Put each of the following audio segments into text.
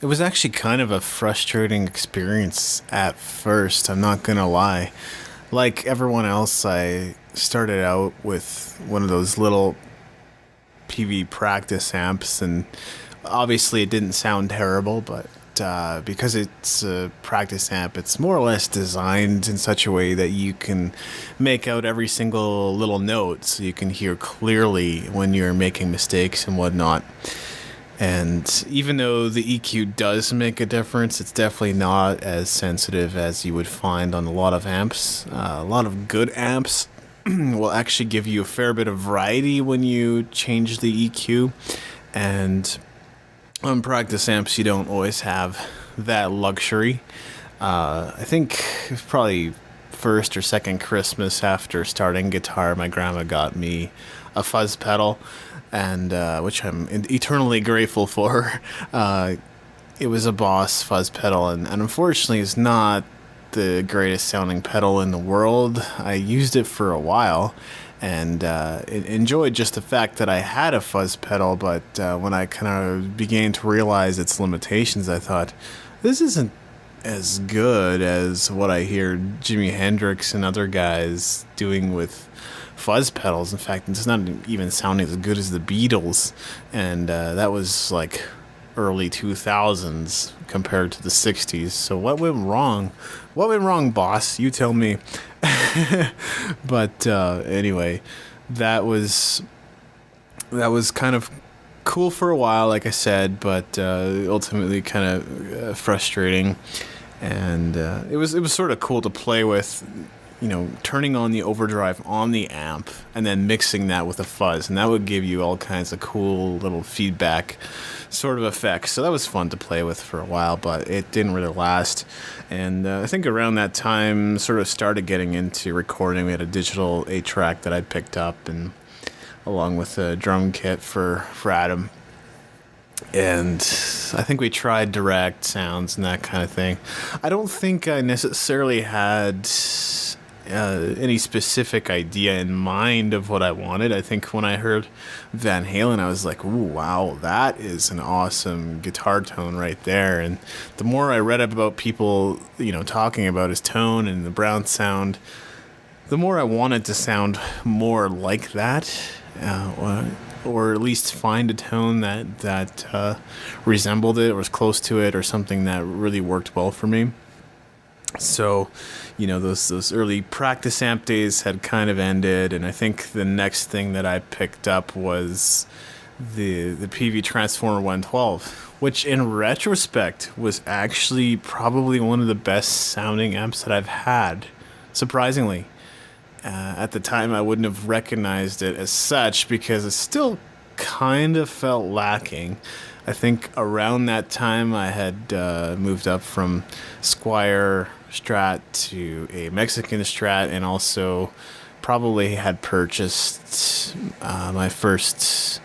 It was actually kind of a frustrating experience at first, I'm not gonna lie. Like everyone else, I started out with one of those little PV practice amps, and obviously it didn't sound terrible, but because it's a practice amp, it's more or less designed in such a way that you can make out every single little note so you can hear clearly when you're making mistakes and whatnot. And even though the EQ does make a difference, it's definitely not as sensitive as you would find on a lot of amps. A lot of good amps will actually give you a fair bit of variety when you change the EQ. And on practice amps, you don't always have that luxury. I think it's probably first or second Christmas after starting guitar, my grandma got me a fuzz pedal, and which I'm eternally grateful for. It was a Boss fuzz pedal, and unfortunately, it's not the greatest sounding pedal in the world. I used it for a while, and enjoyed just the fact that I had a fuzz pedal. But when I kind of began to realize its limitations, I thought, this isn't as good as what I hear Jimi Hendrix and other guys doing with fuzz pedals. In fact, it's not even sounding as good as the Beatles, and that was like early 2000s compared to the 60s. So what went wrong? What went wrong, boss? You tell me. But anyway, that was kind of cool for a while, like I said, but ultimately kind of frustrating. And it was sort of cool to play with, turning on the overdrive on the amp and then mixing that with a fuzz, and that would give you all kinds of cool little feedback sort of effects. So that was fun to play with for a while, but it didn't really last. And I think around that time, sort of started getting into recording. We had a digital 8-track that I picked up, and along with a drum kit for Adam. And I think we tried direct sounds and that kind of thing. I don't think I necessarily had any specific idea in mind of what I wanted. I think when I heard Van Halen, I was like, ooh, wow, that is an awesome guitar tone right there. And the more I read about people, talking about his tone and the Brown sound, the more I wanted to sound more like that, or at least find a tone that resembled it or was close to it, or something that really worked well for me. So, those early practice amp days had kind of ended, and I think the next thing that I picked up was the PV Transformer 112, which in retrospect was actually probably one of the best sounding amps that I've had, surprisingly. At the time, I wouldn't have recognized it as such because it still kind of felt lacking. I think around that time, I had moved up from Squier Strat to a Mexican Strat, and also probably had purchased my first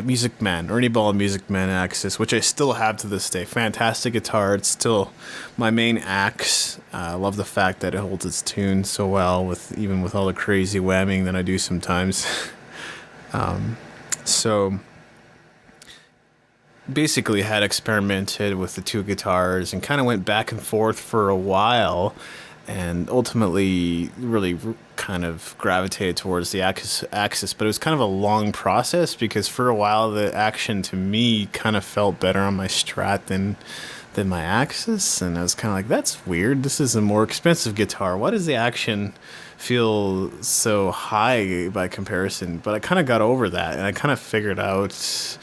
Music Man, Ernie Ball Music Man Axis, which I still have to this day. Fantastic guitar. It's still my main axe. I love the fact that it holds its tune so well, even with all the crazy whamming that I do sometimes. So basically had experimented with the two guitars and kind of went back and forth for a while, and ultimately really kind of gravitated towards the Axis. But it was kind of a long process because for a while the action to me kind of felt better on my Strat than my Axis, and I was kind of like, that's weird. This is a more expensive guitar. Why does the action feel so high by comparison? But I kind of got over that, and I kind of figured out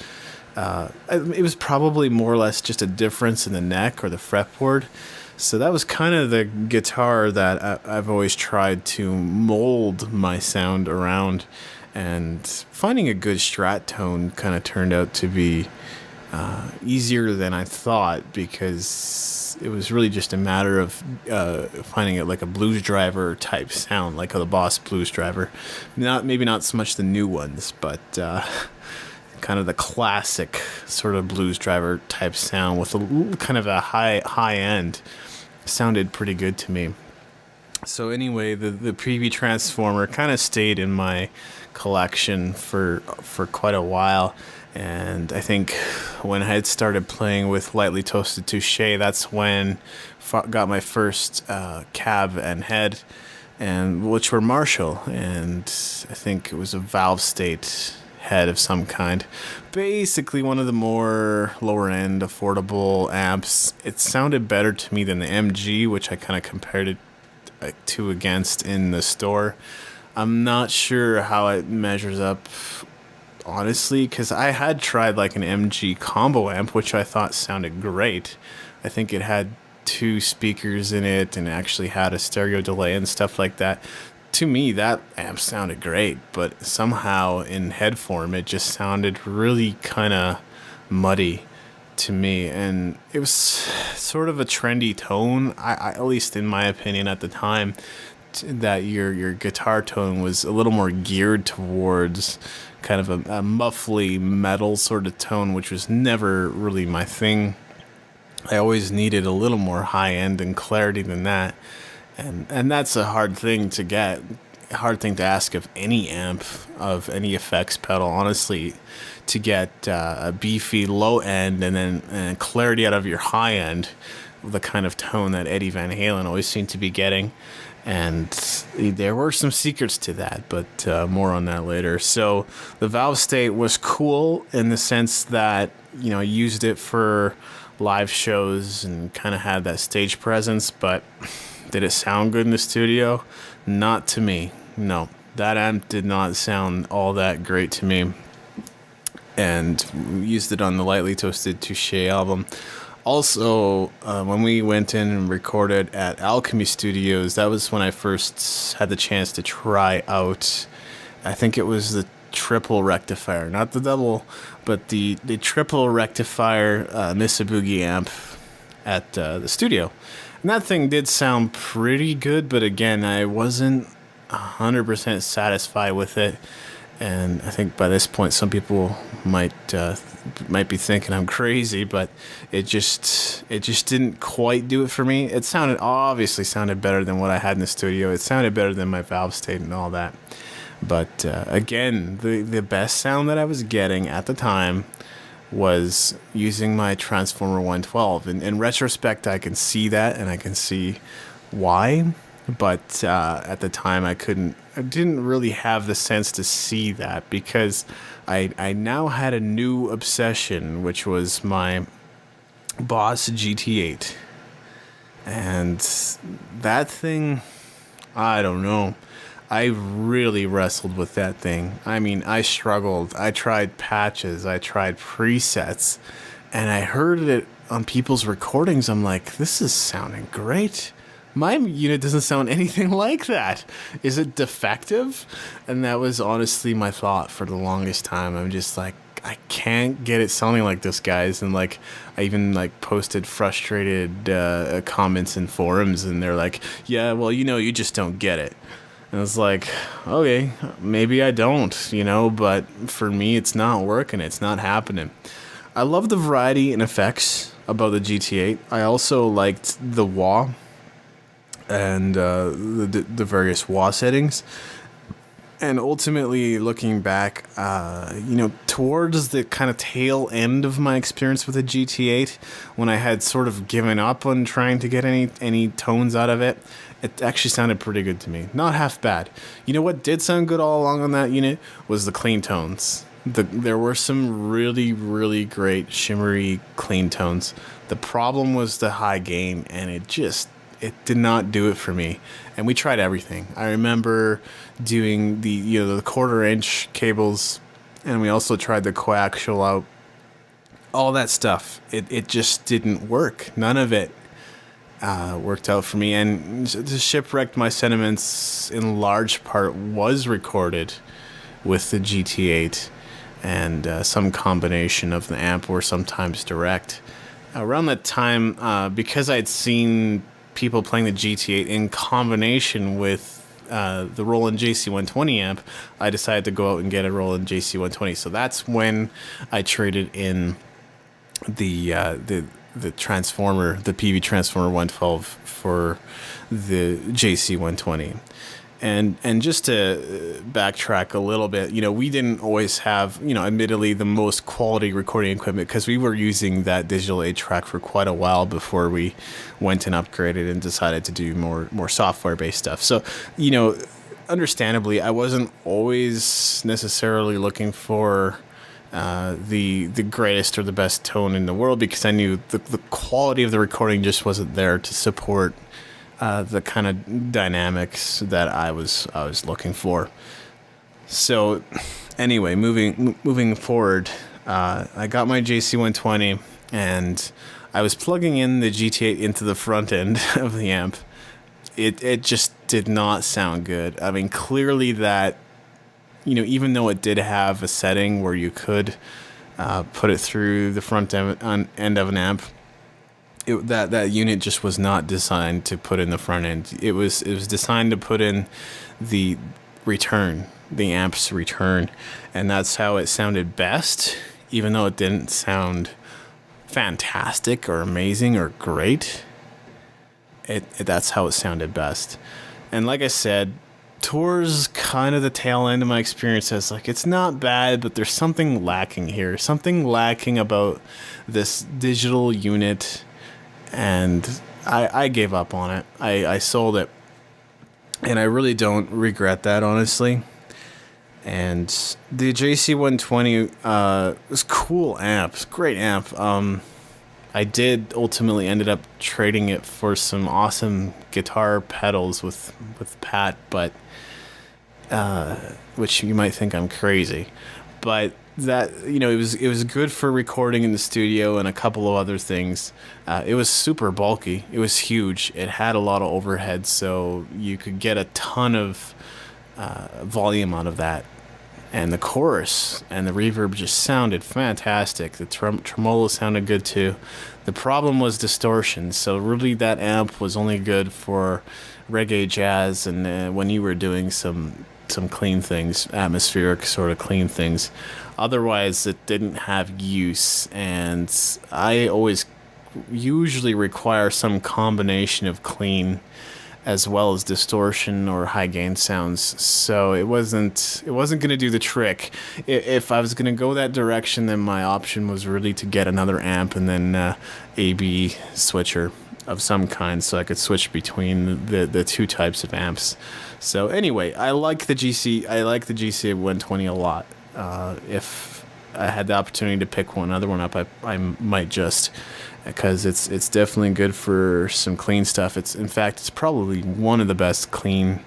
it was probably more or less just a difference in the neck or the fretboard. So that was kind of the guitar that I've always tried to mold my sound around, and finding a good Strat tone kind of turned out to be easier than I thought, because it was really just a matter of finding it like a blues driver type sound, like the Boss blues driver. Maybe not so much the new ones, but kind of the classic sort of blues driver type sound with a kind of a high end. Sounded pretty good to me. So anyway, the PV Transformer kind of stayed in my collection for quite a while, And I think when I had started playing with Lightly Toasted Touche, that's when got my first cab and head, and which were Marshall, and I think it was a valve state head of some kind. Basically, one of the more lower end, affordable amps. It sounded better to me than the MG, which I kind of compared it to against in the store. I'm not sure how it measures up, honestly, because I had tried like an MG combo amp, which I thought sounded great. I think it had two speakers in it and actually had a stereo delay and stuff like that. To me, that amp sounded great, but somehow in head form, it just sounded really kind of muddy to me, and it was sort of a trendy tone. I at least in my opinion at the time, that your guitar tone was a little more geared towards kind of a muffly metal sort of tone, which was never really my thing. I always needed a little more high end and clarity than that. And that's a hard thing to get, a hard thing to ask of any amp, of any effects pedal, honestly, to get a beefy low end and then clarity out of your high end, the kind of tone that Eddie Van Halen always seemed to be getting. And there were some secrets to that, but more on that later. So the valve state was cool in the sense that, I used it for live shows and kind of had that stage presence, but did it sound good in the studio? Not to me. No, that amp did not sound all that great to me. And we used it on the Lightly Toasted Touche album. Also, when we went in and recorded at Alchemy Studios, that was when I first had the chance to try out, I think it was the triple rectifier, not the double, but the triple rectifier Missa Boogie amp at the studio. And that thing did sound pretty good, but again, I wasn't 100% satisfied with it. And I think by this point, some people might be thinking I'm crazy, but it just didn't quite do it for me. It obviously sounded better than what I had in the studio. It sounded better than my valve state and all that. But again, the best sound that I was getting at the time was using my Transformer 112. And in retrospect, I can see that, and I can see why. But at the time, I didn't really have the sense to see that, because I now had a new obsession, which was my Boss GT8. And that thing, I don't know. I really wrestled with that thing. I mean, I struggled. I tried patches. I tried presets. And I heard it on people's recordings. I'm like, this is sounding great. My unit doesn't sound anything like that. Is it defective? And that was honestly my thought for the longest time. I'm just like, I can't get it sounding like this, guys. And like, I even like posted frustrated comments in forums, and they're like, yeah, well, you just don't get it. And I was like, okay, maybe I don't, but for me, it's not working. It's not happening. I love the variety and effects about the GT8. I also liked the wah and the various wah settings. And ultimately, looking back, towards the kind of tail end of my experience with the GT8, when I had sort of given up on trying to get any tones out of it, it actually sounded pretty good to me. Not half bad. You know what did sound good all along on that unit was the clean tones. There were some really, really great shimmery clean tones. The problem was the high gain, and it did not do it for me. And we tried everything. I remember doing the 1/4-inch cables, and we also tried the coaxial out. All that stuff. It just didn't work. None of it worked out for me. And the Shipwrecked My Sentiments in large part was recorded with the GT8 and some combination of the amp or sometimes direct. Around that time, because I'd seen people playing the GT8 in combination with the Roland JC120 amp, I decided to go out and get a Roland JC120. So that's when I traded in the Transformer, the PV Transformer 112 for the JC120. And just to backtrack a little bit, we didn't always have, admittedly the most quality recording equipment, because we were using that digital 8-track for quite a while before we went and upgraded and decided to do more software-based stuff. So, understandably, I wasn't always necessarily looking for the greatest or the best tone in the world, because I knew the quality of the recording just wasn't there to support the kind of dynamics that I was looking for. So anyway, moving forward, I got my JC120 and I was plugging in the GT8 into the front end of the amp. It just did not sound good. I mean, clearly that, even though it did have a setting where you could put it through the front end of an amp, that unit just was not designed to put in the front end. It was designed to put in the amp's return, and that's how it sounded best, even though it didn't sound fantastic or amazing or great. That's how it sounded best. And like I said, towards kind of the tail end of my experience, I was like, it's not bad, but there's something lacking here. Something lacking about this digital unit. And I gave up on it. I sold it. And I really don't regret that, honestly. And the JC120 was cool amp. It's a great amp. I did ultimately ended up trading it for some awesome guitar pedals with Pat, but which you might think I'm crazy. But that, it was good for recording in the studio and a couple of other things. It was super bulky. It was huge. It had a lot of overhead, so you could get a ton of volume out of that. And the chorus and the reverb just sounded fantastic. The tremolo sounded good too. The problem was distortion. So really that amp was only good for reggae jazz and when you were doing some clean things, atmospheric sort of clean things. Otherwise, it didn't have use, and I always usually require some combination of clean as well as distortion or high gain sounds. So it wasn't going to do the trick. If I was going to go that direction, then my option was really to get another amp and then AB switcher of some kind, so I could switch between the two types of amps. So anyway, I like the GC120 a lot. If I had the opportunity to pick another one up, I might just, because it's definitely good for some clean stuff. In fact, it's probably one of the best clean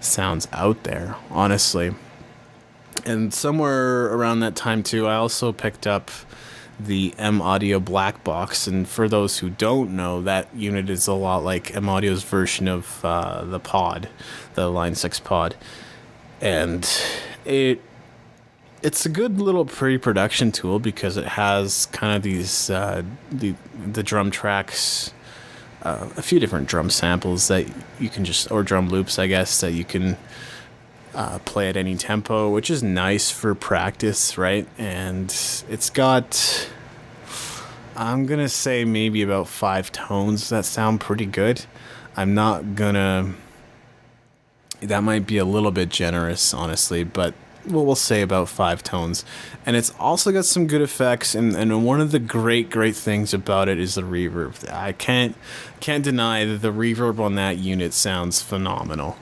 sounds out there, honestly. And somewhere around that time too, I also picked up the M Audio Black Box, and for those who don't know, that unit is a lot like M Audio's version of the pod, the Line 6 pod, and it's a good little pre-production tool because it has kind of these the drum tracks, a few different drum samples that you can or drum loops, I guess, that you can play at any tempo, which is nice for practice, right? And it's got, I'm gonna say maybe about 5 tones that sound pretty good. That might be a little bit generous, honestly, but we'll say about 5 tones. And it's also got some good effects, and one of the great things about it is the reverb. I can't deny that the reverb on that unit sounds phenomenal.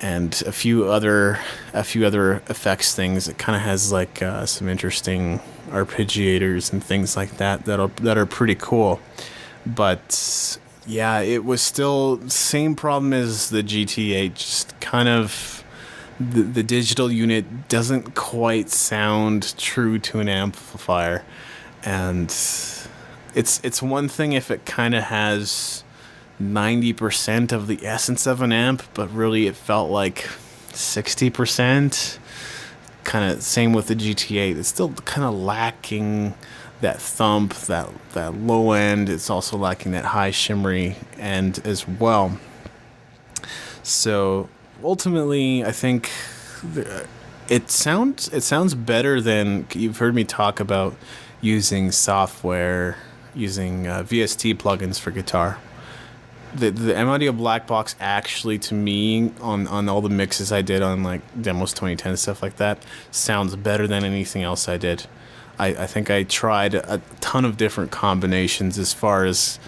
And a few other effects things. It kind of has like some interesting arpeggiators and things like that are pretty cool. But yeah, it was still same problem as the GT8. Just kind of the digital unit doesn't quite sound true to an amplifier, and it's one thing if it kind of has 90% of the essence of an amp, but really it felt like 60%. Kind of same with the GT8. It's still kind of lacking that thump, that low end. It's also lacking that high shimmery end as well. So ultimately, I think it sounds better than you've heard me talk about using software, using VST plugins for guitar. the M Audio black box actually, to me, on all the mixes I did on like Demos 2010 and stuff like that, sounds better than anything else I did. I think I tried a ton of different combinations as far as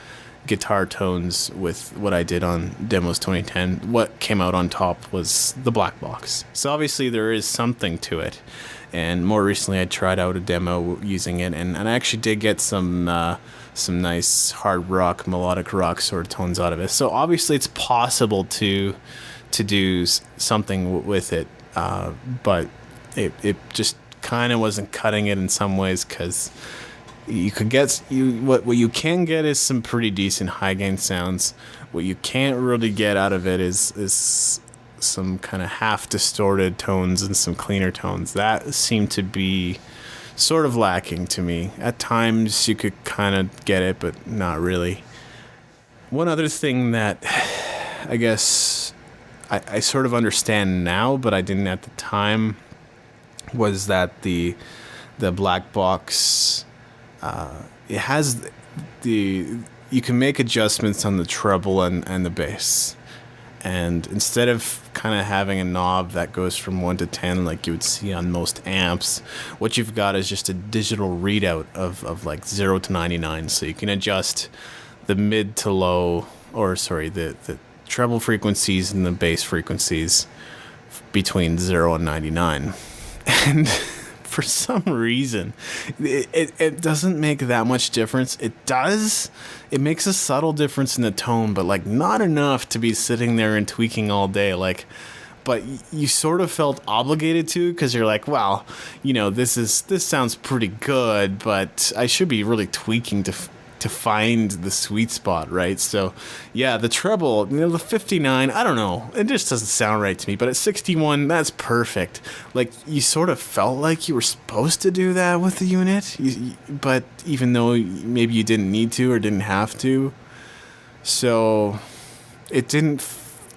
guitar tones with what I did on Demos 2010. What came out on top was the black box. So obviously there is something to it. And more recently I tried out a demo using it, and I actually did get some nice hard rock, melodic rock sort of tones out of it. So obviously it's possible to do something with it, but it just kind of wasn't cutting it in some ways, because you could get what you can get is some pretty decent high gain sounds. What you can't really get out of it is some kind of half distorted tones and some cleaner tones. That seemed to be sort of lacking to me. At times you could kind of get it, but not really. One other thing that I guess I sort of understand now, but I didn't at the time, was that the black box, it has you can make adjustments on the treble and the bass. And instead of kind of having a knob that goes from 1 to 10 like you would see on most amps, what you've got is just a digital readout of like 0 to 99. So you can adjust the mid to low, or sorry, the treble frequencies and the bass frequencies between 0 and 99. And for some reason, it doesn't make that much difference. It does. It makes a subtle difference in the tone, but like not enough to be sitting there and tweaking all day. Like, but you sort of felt obligated to, because you're like, well, this sounds pretty good, but I should be really tweaking to find the sweet spot, right? So yeah, the treble, the 59, I don't know, it just doesn't sound right to me, but at 61, that's perfect. Like, you sort of felt like you were supposed to do that with the unit, but even though maybe you didn't need to or didn't have to. So it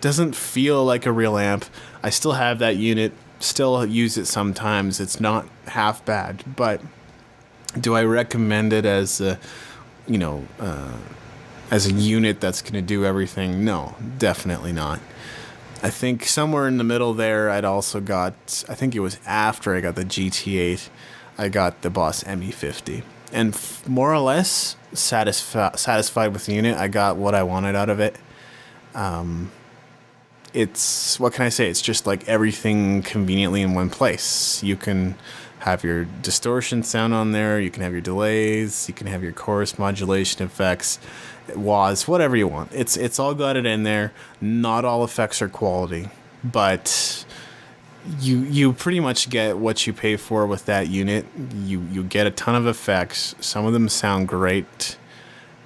doesn't feel like a real amp. I still have that unit, still use it sometimes. It's not half bad, but do I recommend it as a as a unit that's going to do everything? No, definitely not. I think somewhere in the middle there, I'd also got, I think it was after I got the GT8, I got the Boss ME50. And more or less satisfied with the unit. I got what I wanted out of it. It's, what can I say? It's just like everything conveniently in one place. You can have your distortion sound on there, you can have your delays, you can have your chorus modulation effects, wahs, whatever you want. It's all got it in there. Not all effects are quality, but you pretty much get what you pay for with that unit. You get a ton of effects. Some of them sound great,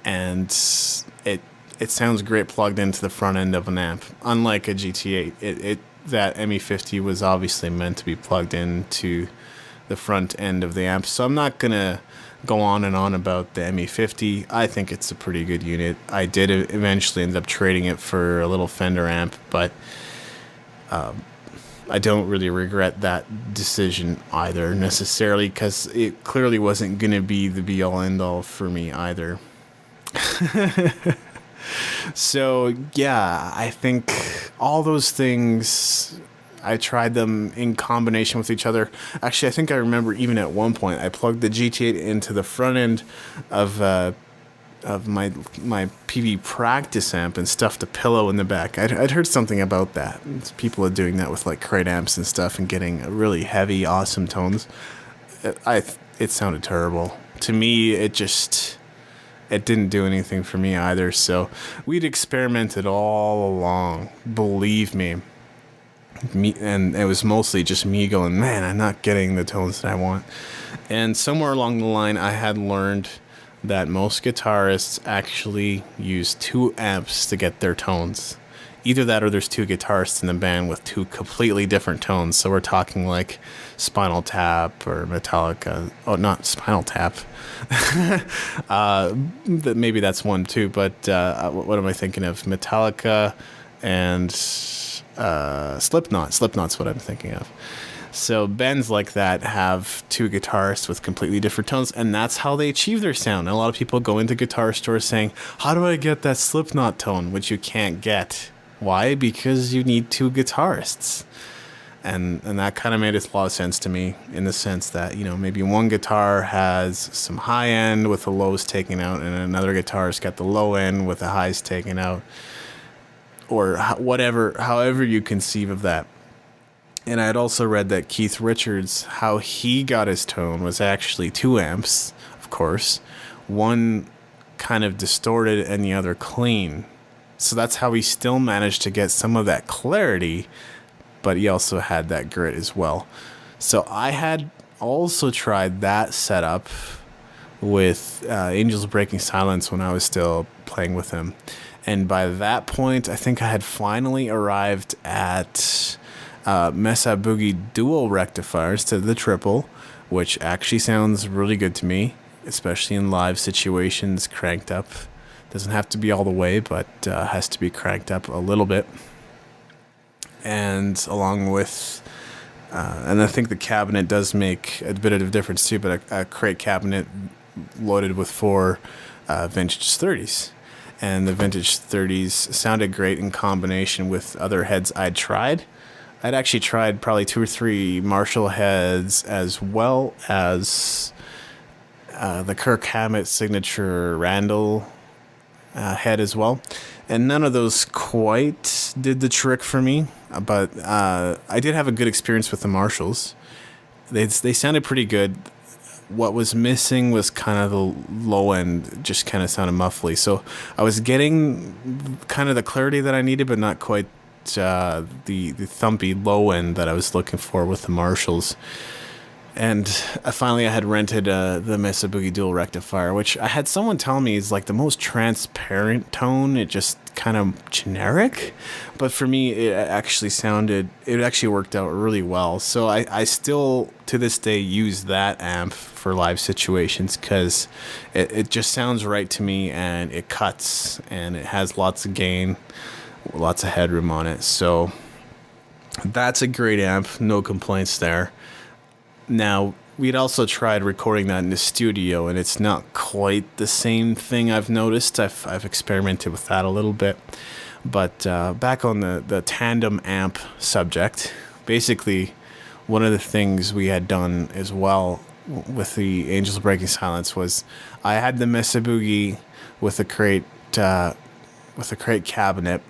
and it sounds great plugged into the front end of an amp. Unlike a GT8, that ME50 was obviously meant to be plugged into the front end of the amp. So I'm not gonna go on and on about the ME50. I think it's a pretty good unit. I did eventually end up trading it for a little Fender amp, but I don't really regret that decision either necessarily, because it clearly wasn't gonna be the be all end all for me either. So yeah, I think all those things, I tried them in combination with each other. Actually, I think I remember even at one point I plugged the GT8 into the front end of my PV practice amp and stuffed a pillow in the back. I'd heard something about that. People are doing that with like crate amps and stuff and getting really heavy, awesome tones. It sounded terrible to me. It didn't do anything for me either. So we'd experimented all along, believe me. And it was mostly just me going, man, I'm not getting the tones that I want. And somewhere along the line, I had learned that most guitarists actually use 2 amps to get their tones. Either that or there's 2 guitarists in the band with 2 completely different tones. So we're talking like Spinal Tap or Metallica. Oh, not Spinal Tap. Maybe that's one too, but what am I thinking of? Metallica and Slipknot. Slipknot's what I'm thinking of. So bands like that have two guitarists with completely different tones, and that's how they achieve their sound. And a lot of people go into guitar stores saying, how do I get that Slipknot tone, which you can't get? Why? Because you need two guitarists. And that kind of made a lot of sense to me, in the sense that, maybe one guitar has some high end with the lows taken out, and another guitar's got the low end with the highs taken out, or however you conceive of that. And I had also read that Keith Richards, how he got his tone was actually two amps, of course, one kind of distorted and the other clean. So that's how he still managed to get some of that clarity, but he also had that grit as well. So I had also tried that setup with Angels Breaking Silence when I was still playing with him. And by that point, I think I had finally arrived at Mesa Boogie dual rectifier instead of the triple, which actually sounds really good to me, especially in live situations, cranked up. Doesn't have to be all the way, but has to be cranked up a little bit. And along with, and I think the cabinet does make a bit of a difference too, but a crate cabinet loaded with 4 vintage 30s. And the vintage 30s sounded great in combination with other heads I'd tried. I'd actually tried probably 2 or 3 Marshall heads, as well as the Kirk Hammett signature Randall head as well. And none of those quite did the trick for me. But I did have a good experience with the Marshalls. They sounded pretty good. What was missing was kind of the low end, just kind of sounded muffly. So I was getting kind of the clarity that I needed, but not quite the thumpy low end that I was looking for with the Marshalls. And finally I had rented the Mesa Boogie dual rectifier, which I had someone tell me is like the most transparent tone. It just kind of generic, but for me it actually worked out really well. So I still to this day use that amp for live situations, because it just sounds right to me, and it cuts, and it has lots of gain, lots of headroom on it. So that's a great amp, no complaints there. Now, we'd also tried recording that in the studio, and it's not quite the same thing, I've noticed. I've experimented with that a little bit. But back on the tandem amp subject, basically one of the things we had done as well with the Angels Breaking Silence was I had the Mesa Boogie with a crate cabinet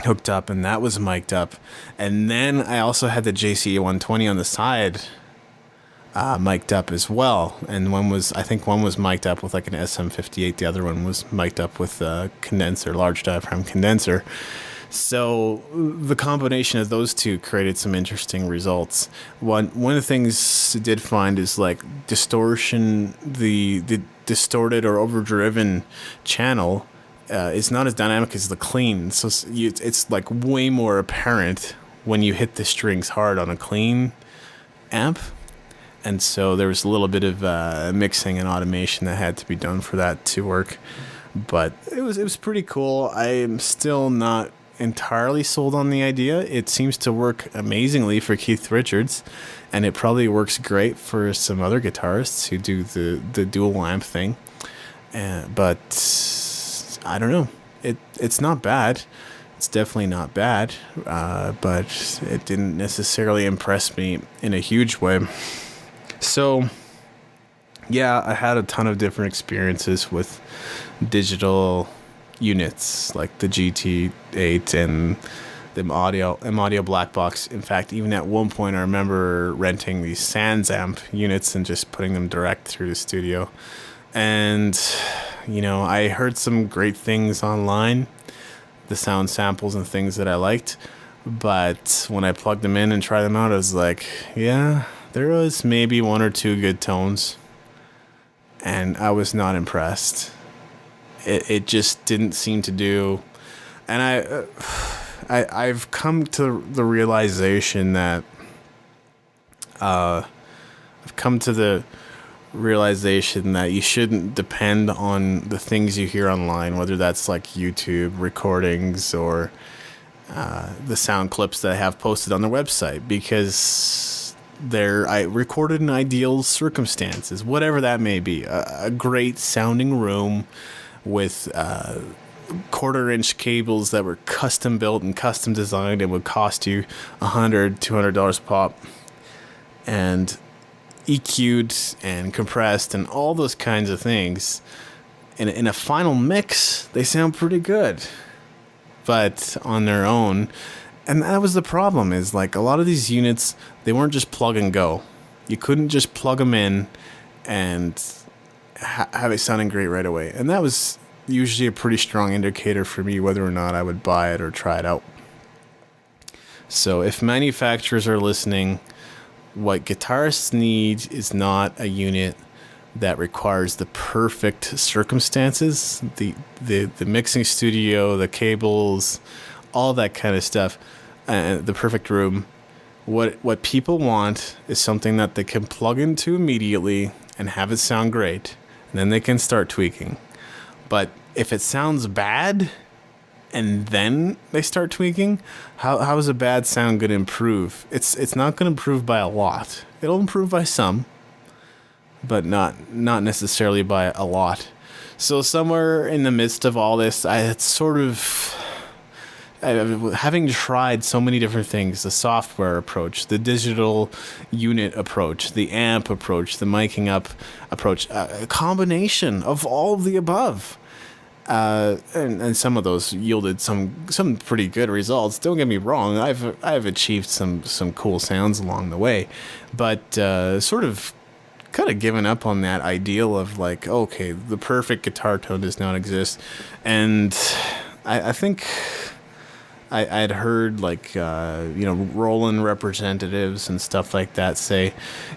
hooked up, and that was mic'd up. And then I also had the JCA 120 on the side mic'd up as well, and I think one was mic'd up with like an SM58, the other one was mic'd up with a condenser, large diaphragm condenser. So the combination of those two created some interesting results. One of the things I did find is like distortion, the distorted or overdriven channel is not as dynamic as the clean, so it's like way more apparent when you hit the strings hard on a clean amp. And so there was a little bit of mixing and automation that had to be done for that to work. But it was pretty cool. I am still not entirely sold on the idea. It seems to work amazingly for Keith Richards, and it probably works great for some other guitarists who do the dual amp thing. But I don't know. It's not bad. It's definitely not bad, but it didn't necessarily impress me in a huge way. So, yeah, I had a ton of different experiences with digital units like the GT8 and the audio black box. In fact, even at one point, I remember renting these Sans amp units and just putting them direct through the studio. And, I heard some great things online, the sound samples and things that I liked. But when I plugged them in and tried them out, I was like, yeah, there was maybe 1 or 2 good tones, and I was not impressed. It just didn't seem to do. And I've come to the realization that you shouldn't depend on the things you hear online, whether that's like YouTube recordings or the sound clips that I have posted on their website, because I recorded in ideal circumstances, whatever that may be. A great sounding room with 1/4-inch cables that were custom built and custom designed and would cost you $100-$200 a pop, and EQ'd and compressed and all those kinds of things. In a final mix, they sound pretty good, but on their own. And that was the problem, is like a lot of these units, they weren't just plug and go. You couldn't just plug them in and have it sounding great right away. And that was usually a pretty strong indicator for me whether or not I would buy it or try it out. So if manufacturers are listening, what guitarists need is not a unit that requires the perfect circumstances, the mixing studio, the cables, all that kind of stuff, the perfect room. What people want is something that they can plug into immediately and have it sound great, and then they can start tweaking. But if it sounds bad and then they start tweaking, how is a bad sound going to improve? It's not going to improve by a lot. It'll improve by some, but not necessarily by a lot. So somewhere in the midst of all this, I had sort of, having tried so many different things, the software approach, the digital unit approach, the amp approach, the miking up approach, a combination of all of the above. And some of those yielded some pretty good results. Don't get me wrong, I've achieved some cool sounds along the way, but sort of kind of given up on that ideal of like, okay, the perfect guitar tone does not exist. And I think I'd heard like Roland representatives and stuff like that say,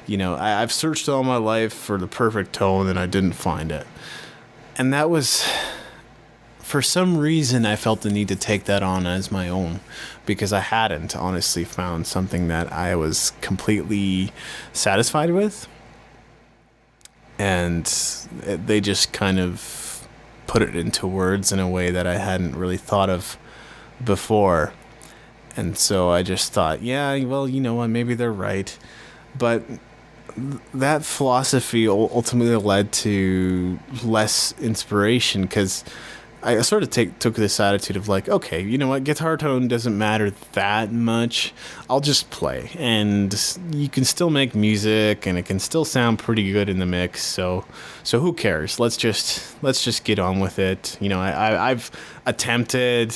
I've searched all my life for the perfect tone and I didn't find it. And that was, for some reason, I felt the need to take that on as my own, because I hadn't honestly found something that I was completely satisfied with. And they just kind of put it into words in a way that I hadn't really thought of before. And so I just thought, yeah, well, you know what, maybe they're right. But that philosophy ultimately led to less inspiration, because I sort of took this attitude of like, okay, you know what, guitar tone doesn't matter that much. I'll just play, and you can still make music, and it can still sound pretty good in the mix. So who cares? Let's just get on with it. I've attempted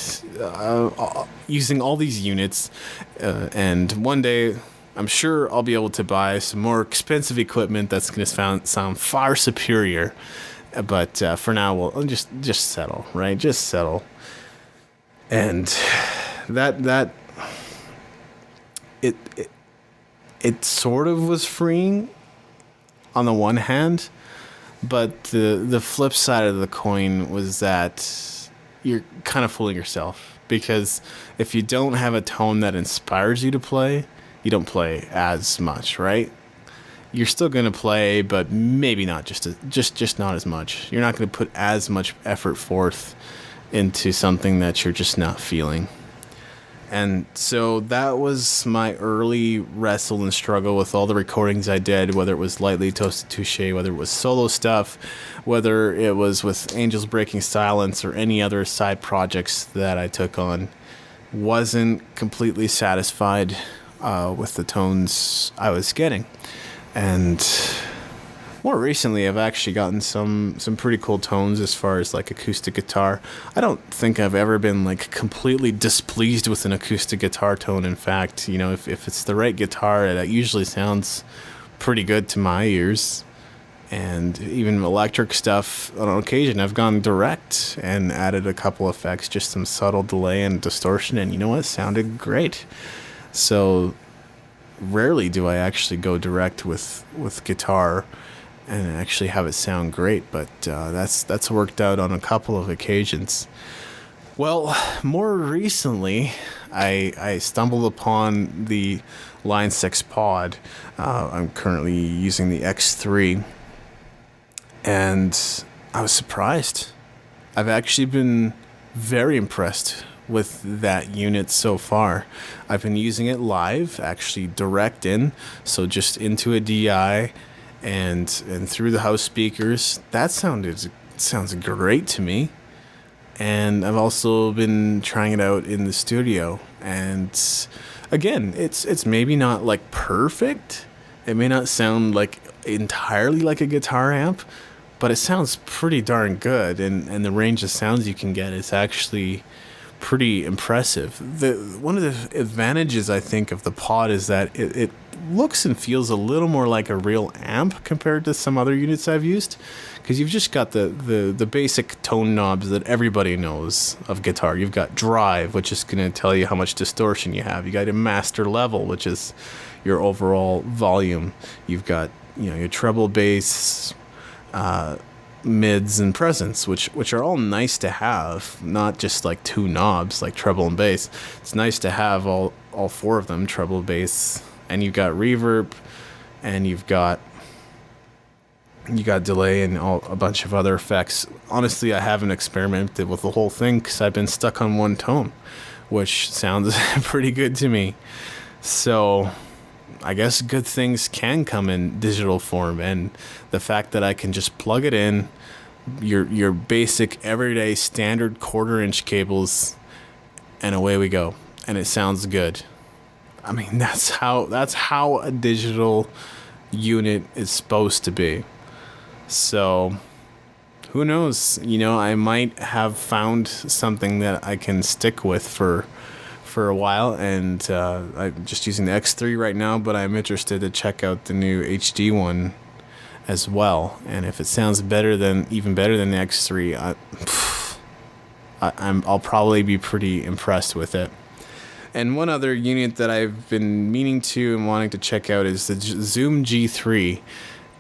using all these units, and one day I'm sure I'll be able to buy some more expensive equipment that's going to sound far superior. But for now, we'll just settle, right? Just settle. And that it sort of was freeing on the one hand, but the flip side of the coin was that you're kind of fooling yourself, because if you don't have a tone that inspires you to play, you don't play as much, right? You're still going to play, but maybe not just not as much. You're not going to put as much effort forth into something that you're just not feeling. And so that was my early wrestle and struggle with all the recordings I did, whether it was Lightly Toasted Touche, whether it was solo stuff, whether it was with Angels Breaking Silence or any other side projects that I took on. Wasn't completely satisfied with the tones I was getting. And more recently, I've actually gotten some pretty cool tones as far as like acoustic guitar. I don't think I've ever been like completely displeased with an acoustic guitar tone. In fact, if it's the right guitar, that usually sounds pretty good to my ears. And even electric stuff, on occasion, I've gone direct and added a couple effects, just some subtle delay and distortion, and you know what? It sounded great. So rarely do I actually go direct with guitar and actually have it sound great, but that's worked out on a couple of occasions. Well, more recently, I stumbled upon the Line 6 Pod. I'm currently using the X3, and I was surprised. I've actually been very impressed with that unit so far. I've been using it live, actually direct in, so just into a DI and through the house speakers. That sounds great to me. And I've also been trying it out in the studio, and again, it's maybe not like perfect. It may not sound like entirely like a guitar amp, but it sounds pretty darn good, and the range of sounds you can get is actually pretty impressive. One of the advantages I think of the pod is that it looks and feels a little more like a real amp compared to some other units I've used, because you've just got the basic tone knobs that everybody knows of guitar. You've got drive, which is going to tell you how much distortion you have. You got a master level, which is your overall volume. You've got your treble, bass, mids, and presence, which are all nice to have, not just like two knobs like treble and bass. It's nice to have all four of them, treble, bass, and you've got reverb, and you've got delay and a bunch of other effects. Honestly, I haven't experimented with the whole thing because I've been stuck on one tone, which sounds pretty good to me. So I guess good things can come in digital form, and the fact that I can just plug it in, your basic everyday standard 1/4-inch cables, and away we go, and it sounds good. I mean, that's how a digital unit is supposed to be. So who knows? I might have found something that I can stick with for a while, and I'm just using the X3 right now, but I'm interested to check out the new HD one as well. And if it sounds even better than the X3, I'll probably be pretty impressed with it. And one other unit that I've been meaning to and wanting to check out is the Zoom G3,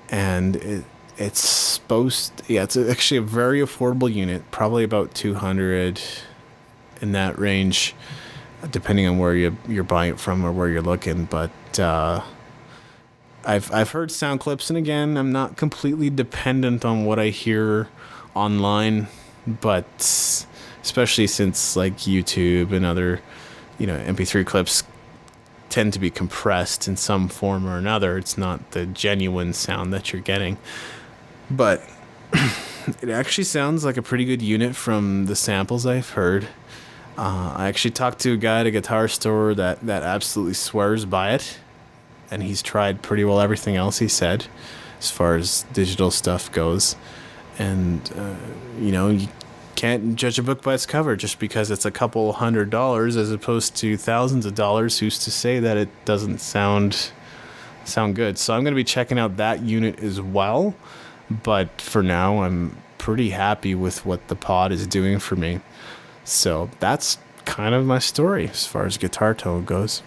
and it's actually a very affordable unit, probably about $200 in that range, depending on where you're buying it from or where you're looking. But I've heard sound clips, and again, I'm not completely dependent on what I hear online, but especially since like YouTube and other MP3 clips tend to be compressed in some form or another. It's not the genuine sound that you're getting. But it actually sounds like a pretty good unit from the samples I've heard. I actually talked to a guy at a guitar store that absolutely swears by it, and he's tried pretty well everything else he said as far as digital stuff goes. And you can't judge a book by its cover just because it's a couple $100 as opposed to thousands of dollars. Who's to say that it doesn't sound good? So I'm going to be checking out that unit as well. But for now, I'm pretty happy with what the pod is doing for me. So that's kind of my story as far as guitar tone goes.